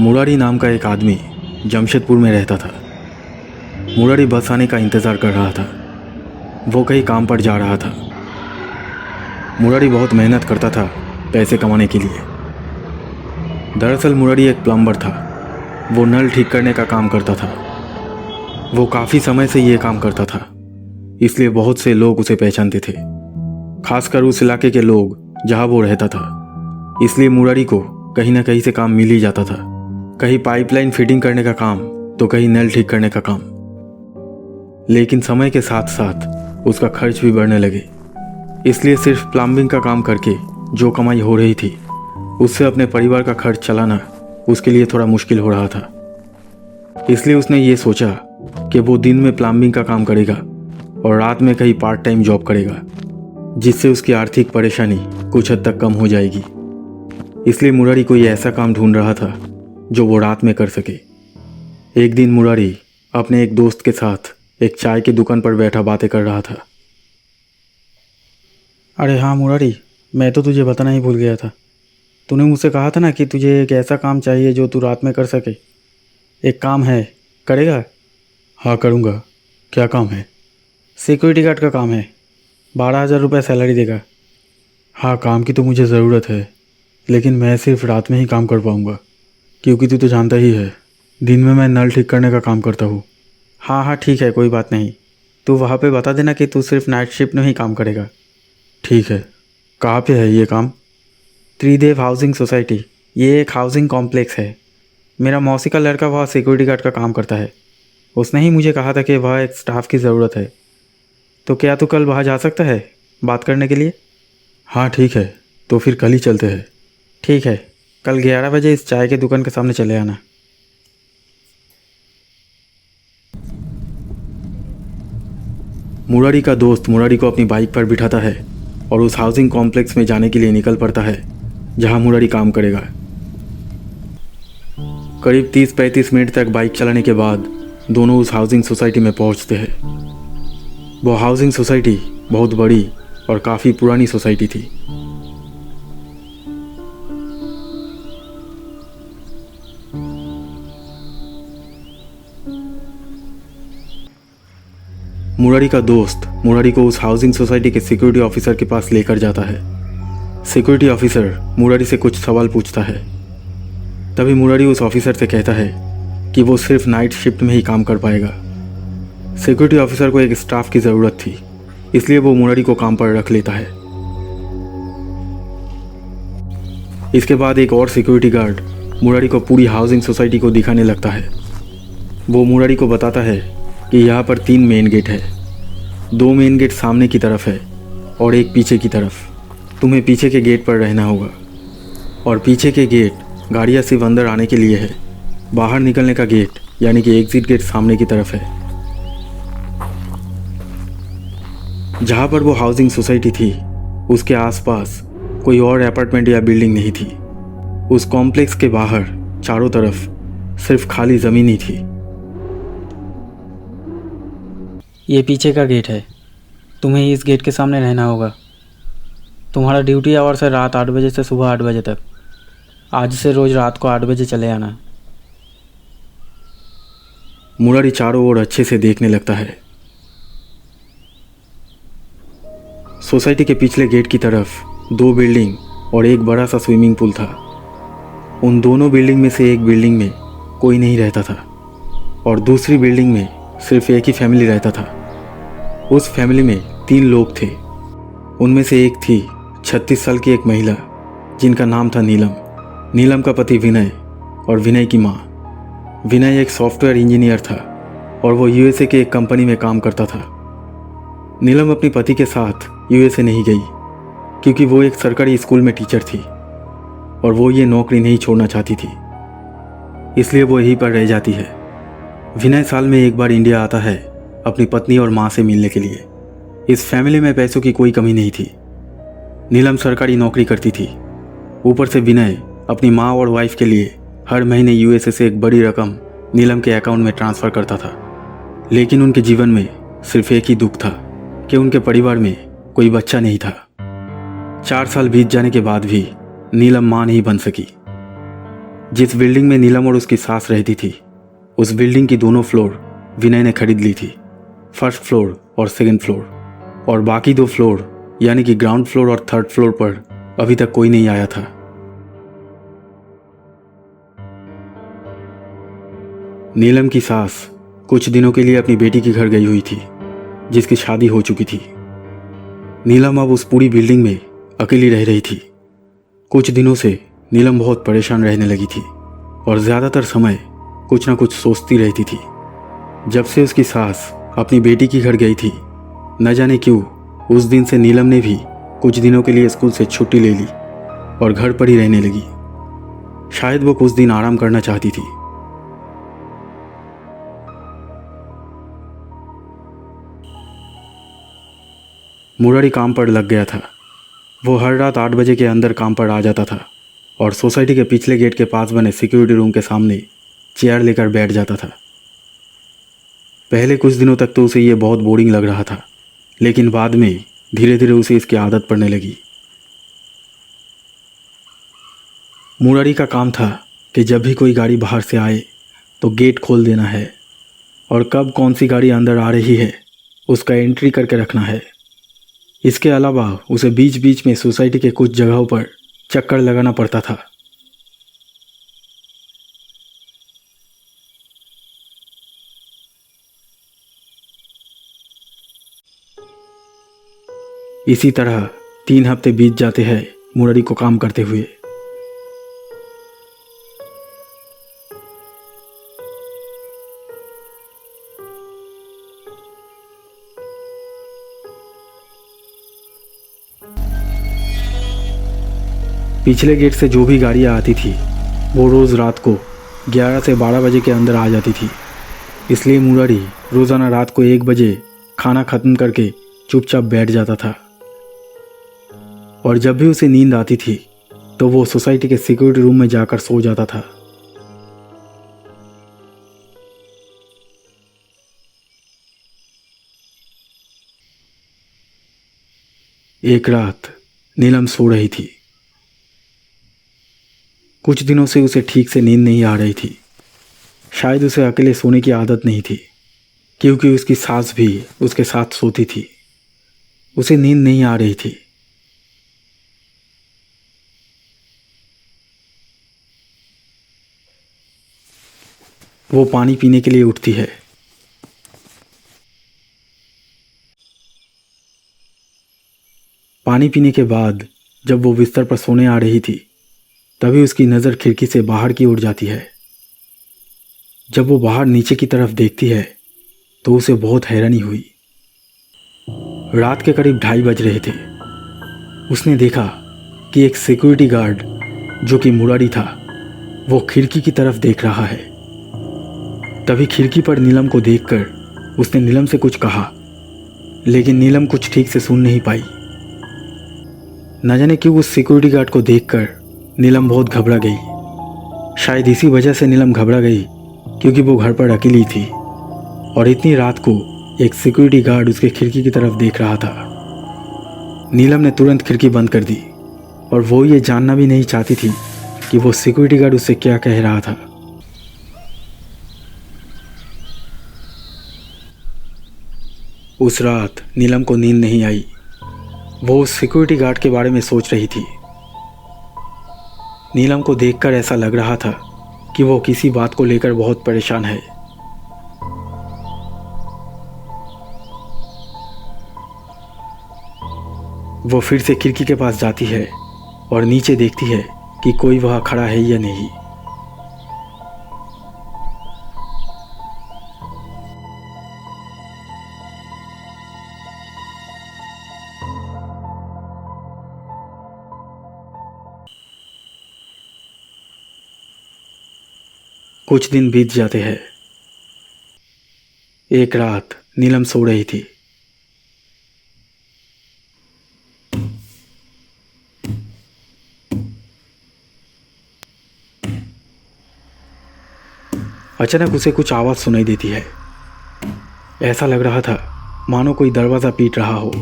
मुरारी नाम का एक आदमी जमशेदपुर में रहता था। मुरारी बस आने का इंतज़ार कर रहा था। वो कहीं काम पर जा रहा था। मुरारी बहुत मेहनत करता था पैसे कमाने के लिए। दरअसल मुरारी एक प्लम्बर था। वो नल ठीक करने का काम करता था। वो काफ़ी समय से ये काम करता था, इसलिए बहुत से लोग उसे पहचानते थे, खासकर उस इलाके के लोग जहाँ वो रहता था। इसलिए मुरारी को कहीं ना कहीं से काम मिल ही जाता था। कहीं पाइपलाइन फिटिंग करने का काम तो कहीं नल ठीक करने का काम। लेकिन समय के साथ साथ उसका खर्च भी बढ़ने लगे। इसलिए सिर्फ प्लम्बिंग का काम करके जो कमाई हो रही थी उससे अपने परिवार का खर्च चलाना उसके लिए थोड़ा मुश्किल हो रहा था। इसलिए उसने ये सोचा कि वो दिन में प्लम्बिंग का काम करेगा और रात में कहीं पार्ट टाइम जॉब करेगा, जिससे उसकी आर्थिक परेशानी कुछ हद तक कम हो जाएगी। इसलिए मुरारी कोई ऐसा काम ढूंढ रहा था जो वो रात में कर सके। एक दिन मुरारी अपने एक दोस्त के साथ एक चाय की दुकान पर बैठा बातें कर रहा था। अरे हाँ मुरारी, मैं तो तुझे बताना ही भूल गया था। तूने मुझसे कहा था ना कि तुझे एक ऐसा काम चाहिए जो तू रात में कर सके। एक काम है, करेगा? हाँ करूँगा। क्या काम है? सिक्योरिटी गार्ड का काम है। 12,000 रुपये सैलरी देगा। हाँ, काम की तो मुझे ज़रूरत है, लेकिन मैं सिर्फ रात में ही काम कर पाऊँगा, क्योंकि तू तो जानता ही है दिन में मैं नल ठीक करने का काम करता हूँ। हाँ ठीक है, कोई बात नहीं। तू वहाँ पे बता देना कि तू सिर्फ नाइट शिफ्ट में ही काम करेगा। ठीक है। कहाँ पे है ये काम? त्रिदेव हाउसिंग सोसाइटी। ये एक हाउसिंग कॉम्प्लेक्स है। मेरा मौसी का लड़का वहाँ सिक्योरिटी गार्ड का काम करता है। उसने ही मुझे कहा था कि वहाँ एक स्टाफ की ज़रूरत है। तो क्या तू कल वहाँ जा सकता है बात करने के लिए? हाँ ठीक है, तो फिर कल ही चलते हैं। ठीक है, कल 11 बजे इस चाय के दुकान के सामने चले आना। मुरारी का दोस्त मुरारी को अपनी बाइक पर बिठाता है और उस हाउसिंग कॉम्प्लेक्स में जाने के लिए निकल पड़ता है जहां मुरारी काम करेगा। करीब 30-35 मिनट तक बाइक चलाने के बाद दोनों उस हाउसिंग सोसाइटी में पहुंचते हैं। वो हाउसिंग सोसाइटी बहुत बड़ी और काफ़ी पुरानी सोसाइटी थी। मुरारी का दोस्त मुरारी को उस हाउसिंग सोसाइटी के सिक्योरिटी ऑफिसर के पास लेकर जाता है। सिक्योरिटी ऑफिसर मुरारी से कुछ सवाल पूछता है। तभी मुरारी उस ऑफिसर से कहता है कि वो सिर्फ नाइट शिफ्ट में ही काम कर पाएगा। सिक्योरिटी ऑफिसर को एक स्टाफ की ज़रूरत थी, इसलिए वो मुरारी को काम पर रख लेता है। इसके बाद एक और सिक्योरिटी गार्ड मुरारी को पूरी हाउसिंग सोसाइटी को दिखाने लगता है। वो मुरारी को बताता है कि यहाँ पर 3 मेन गेट है। 2 मेन गेट सामने की तरफ है और एक पीछे की तरफ। तुम्हें पीछे के गेट पर रहना होगा। और पीछे के गेट गाड़ियाँ सिर्फ अंदर आने के लिए है। बाहर निकलने का गेट यानी कि एग्जिट गेट सामने की तरफ है। जहाँ पर वो हाउसिंग सोसाइटी थी उसके आसपास कोई और अपार्टमेंट या बिल्डिंग नहीं थी। उस कॉम्प्लेक्स के बाहर चारों तरफ सिर्फ खाली ज़मीन ही थी। ये पीछे का गेट है। तुम्हें इस गेट के सामने रहना होगा। तुम्हारा ड्यूटी आवर्स है रात 8 बजे से सुबह 8 बजे तक। आज से रोज़ रात को 8 बजे चले आना। मुरारी चारों ओर अच्छे से देखने लगता है। सोसाइटी के पिछले गेट की तरफ 2 बिल्डिंग और एक बड़ा सा स्विमिंग पूल था। उन दोनों बिल्डिंग में से एक बिल्डिंग में कोई नहीं रहता था और दूसरी बिल्डिंग में सिर्फ एक ही फैमिली रहता था। उस फैमिली में 3 लोग थे। उनमें से एक थी 36 साल की एक महिला जिनका नाम था नीलम। नीलम का पति विनय और विनय की माँ। विनय एक सॉफ्टवेयर इंजीनियर था और वो यूएसए के एक कंपनी में काम करता था। नीलम अपने पति के साथ यूएसए नहीं गई क्योंकि वो एक सरकारी स्कूल में टीचर थी और वो ये नौकरी नहीं छोड़ना चाहती थी, इसलिए वो यहीं पर रह जाती है। विनय साल में एक बार इंडिया आता है अपनी पत्नी और माँ से मिलने के लिए। इस फैमिली में पैसों की कोई कमी नहीं थी। नीलम सरकारी नौकरी करती थी। ऊपर से विनय अपनी माँ और वाइफ के लिए हर महीने यूएसए से एक बड़ी रकम नीलम के अकाउंट में ट्रांसफ़र करता था। लेकिन उनके जीवन में सिर्फ एक ही दुख था कि उनके परिवार में कोई बच्चा नहीं था। 4 साल बीत जाने के बाद भी नीलम माँ नहीं बन सकी। जिस बिल्डिंग में नीलम और उसकी सास रहती थी, उस बिल्डिंग की दोनों फ्लोर विनय ने खरीद ली थी, फर्स्ट फ्लोर और सेकंड फ्लोर। और बाकी 2 फ्लोर यानी कि ग्राउंड फ्लोर और थर्ड फ्लोर पर अभी तक कोई नहीं आया था। नीलम की सास कुछ दिनों के लिए अपनी बेटी के घर गई हुई थी, जिसकी शादी हो चुकी थी। नीलम अब उस पूरी बिल्डिंग में अकेली रह रही थी। कुछ दिनों से नीलम बहुत परेशान रहने लगी थी और ज़्यादातर समय कुछ ना कुछ सोचती रहती थी। जब से उसकी सास अपनी बेटी के घर गई थी, न जाने क्यों उस दिन से नीलम ने भी कुछ दिनों के लिए स्कूल से छुट्टी ले ली और घर पर ही रहने लगी। शायद वो कुछ दिन आराम करना चाहती थी। मुरारी काम पर लग गया था। वो हर रात 8 बजे के अंदर काम पर आ जाता था और सोसाइटी के पिछले गेट के पास बने सिक्योरिटी रूम के सामने चेयर लेकर बैठ जाता था। पहले कुछ दिनों तक तो उसे ये बहुत बोरिंग लग रहा था, लेकिन बाद में धीरे धीरे उसे इसकी आदत पड़ने लगी। मुरारी का काम था कि जब भी कोई गाड़ी बाहर से आए तो गेट खोल देना है और कब कौन सी गाड़ी अंदर आ रही है उसका एंट्री करके रखना है। इसके अलावा उसे बीच बीच में सोसाइटी के कुछ जगहों पर चक्कर लगाना पड़ता था। इसी तरह 3 हफ्ते बीत जाते हैं मुरारी को काम करते हुए। पिछले गेट से जो भी गाड़ियाँ आती थी वो रोज़ रात को 11 से 12 बजे के अंदर आ जाती थी। इसलिए मुरारी रोज़ाना रात को 1 बजे खाना ख़त्म करके चुपचाप बैठ जाता था और जब भी उसे नींद आती थी तो वो सोसाइटी के सिक्योरिटी रूम में जाकर सो जाता था। एक रात नीलम सो रही थी। कुछ दिनों से उसे ठीक से नींद नहीं आ रही थी। शायद उसे अकेले सोने की आदत नहीं थी, क्योंकि उसकी सास भी उसके साथ सोती थी। उसे नींद नहीं आ रही थी। वो पानी पीने के लिए उठती है। पानी पीने के बाद जब वो बिस्तर पर सोने आ रही थी, तभी उसकी नज़र खिड़की से बाहर की ओर जाती है। जब वो बाहर नीचे की तरफ देखती है तो उसे बहुत हैरानी हुई। रात के करीब 2:30 बज रहे थे। उसने देखा कि एक सिक्योरिटी गार्ड, जो कि मुरारी था, वो खिड़की की तरफ देख रहा है। तभी खिड़की पर नीलम को देखकर उसने नीलम से कुछ कहा, लेकिन नीलम कुछ ठीक से सुन नहीं पाई। न जाने क्यों उस सिक्योरिटी गार्ड को देखकर नीलम बहुत घबरा गई। शायद इसी वजह से नीलम घबरा गई क्योंकि वो घर पर अकेली थी और इतनी रात को एक सिक्योरिटी गार्ड उसके खिड़की की तरफ देख रहा था। नीलम ने तुरंत खिड़की बंद कर दी और वो ये जानना भी नहीं चाहती थी कि वो सिक्योरिटी गार्ड उससे क्या कह रहा था। उस रात नीलम को नींद नहीं आई। वो उस सिक्योरिटी गार्ड के बारे में सोच रही थी। नीलम को देखकर ऐसा लग रहा था कि वो किसी बात को लेकर बहुत परेशान है। वो फिर से खिड़की के पास जाती है और नीचे देखती है कि कोई वहाँ खड़ा है या नहीं। कुछ दिन बीत जाते हैं। एक रात नीलम सो रही थी। अचानक उसे कुछ आवाज़ सुनाई देती है। ऐसा लग रहा था मानो कोई दरवाज़ा पीट रहा हो।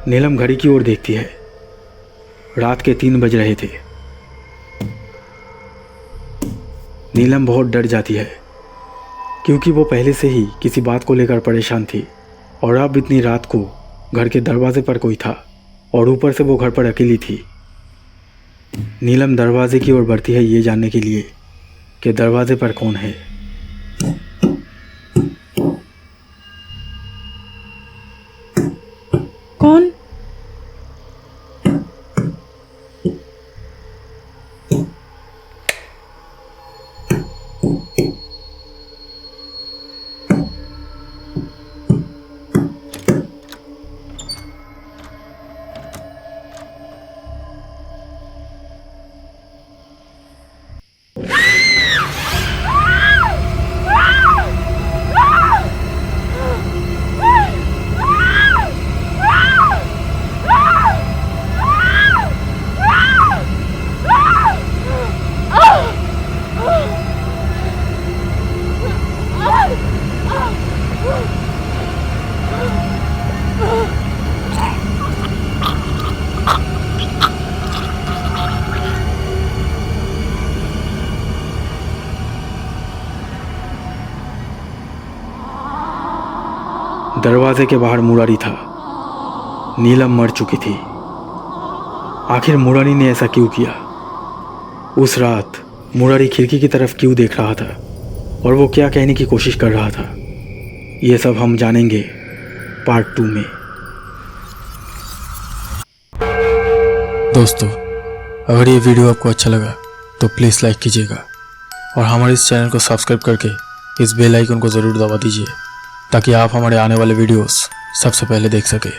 नीलम घड़ी की ओर देखती है रात के 3 बज रहे थे। नीलम बहुत डर जाती है क्योंकि वो पहले से ही किसी बात को लेकर परेशान थी और अब इतनी रात को घर के दरवाजे पर कोई था और ऊपर से वो घर पर अकेली थी। नीलम दरवाजे की ओर बढ़ती है ये जानने के लिए कि दरवाजे पर कौन है। कौन? दरवाजे के बाहर मुरारी था। नीलम मर चुकी थी। आखिर मुरारी ने ऐसा क्यों किया? उस रात मुरारी खिड़की की तरफ क्यों देख रहा था और वो क्या कहने की कोशिश कर रहा था? ये सब हम जानेंगे पार्ट 2 में। दोस्तों, अगर ये वीडियो आपको अच्छा लगा तो प्लीज़ लाइक कीजिएगा और हमारे इस चैनल को सब्सक्राइब करके इस बेल आइकन को ज़रूर दबा दीजिए ताकि आप हमारे आने वाले वीडियोस सबसे पहले देख सकें।